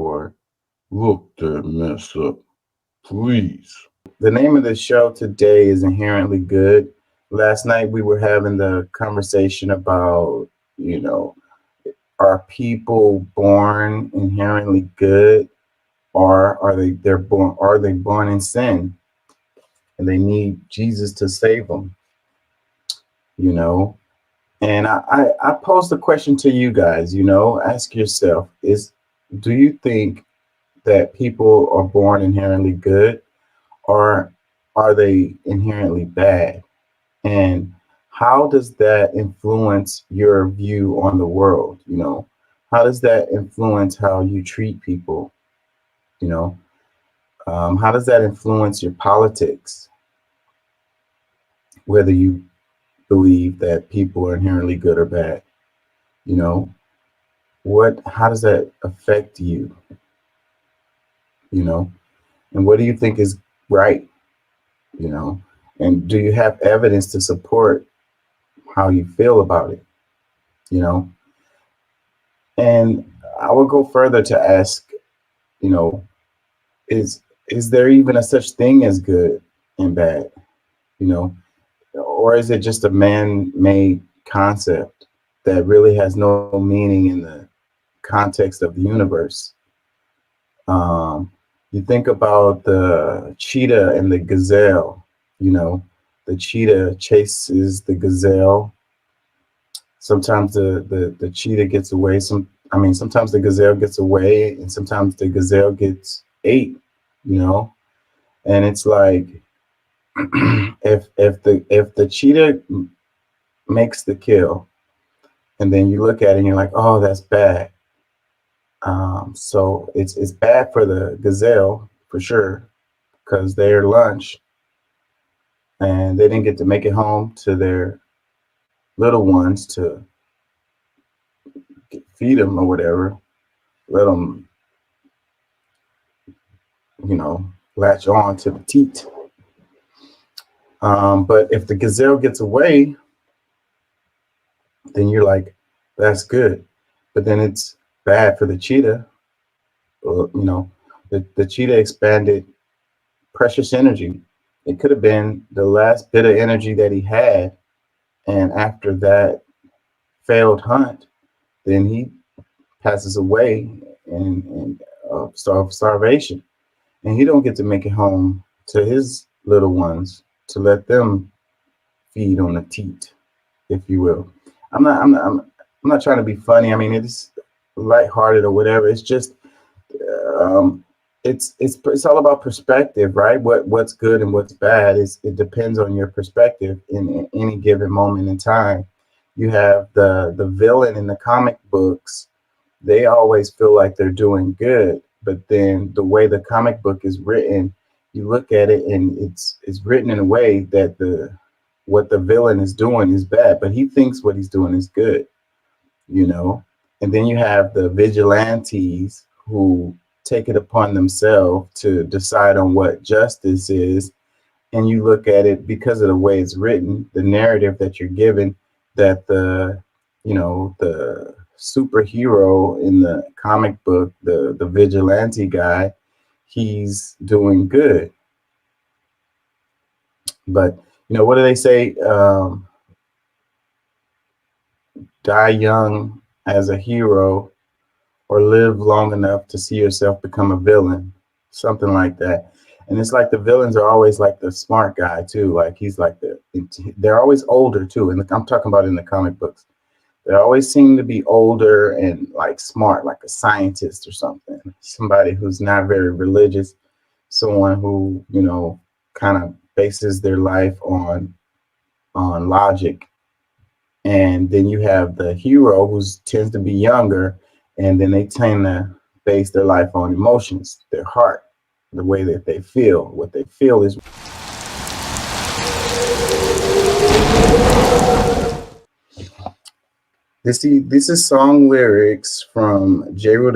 boy. Look that mess up, please. The name of the show today is Inherently Good. Last night we were having the conversation about, you know, are people born inherently good, or are they born in sin and they need Jesus to save them, you know? And I posed a question to you guys, ask yourself, do you think that people are born inherently good, or are they inherently bad? And how does that influence your view on the world? How does that influence how you treat people? You know, how does that influence your politics? Whether you believe that people are inherently good or bad, you know, how does that affect you? And what do you think is right? you know and do you have evidence to support how you feel about it? you know and I would go further to ask, you know is is there even a such thing as good and bad? you know or is it just a man-made concept that really has no meaning in the context of the universe? You think about the cheetah and the gazelle. The cheetah chases the gazelle. Sometimes the cheetah gets away. Sometimes the gazelle gets away, and sometimes the gazelle gets ate. You know, and it's like if the cheetah makes the kill, and then you look at it and you're like, oh, that's bad. So it's bad for the gazelle for sure, because their lunch, and they didn't get to make it home to their little ones to feed them or whatever, let them, latch on to the teat. But if the gazelle gets away, then you're like, that's good. But then it's bad for the cheetah. The cheetah expanded precious energy. It could have been the last bit of energy that he had. And after that failed hunt, then he passes away and starvation. And he don't get to make it home to his little ones to let them feed on the teat, if you will. I'm not trying to be funny. I mean, it's lighthearted or whatever. It's just it's all about perspective, right? What's good and what's bad it depends on your perspective in any given moment in time. You have the villain in the comic books. They always feel like they're doing good, but then the way the comic book is written, you look at it and it's written in a way that what the villain is doing is bad, but he thinks what he's doing is good. And then you have the vigilantes who take it upon themselves to decide on what justice is. And you look at it because of the way it's written, the narrative that you're given, that the superhero in the comic book, the vigilante guy, he's doing good. But what do they say? Die young as a hero, or live long enough to see yourself become a villain, something like that. And it's like the villains are always like the smart guy too. Like he's like they're always older too. And I'm talking about in the comic books, they always seem to be older and like smart, like a scientist or something, somebody who's not very religious, someone who, kind of bases their life on logic. And then you have the hero who tends to be younger, and then they tend to base their life on emotions, their heart, the way that they feel. What they feel is. This is song lyrics from J. Rue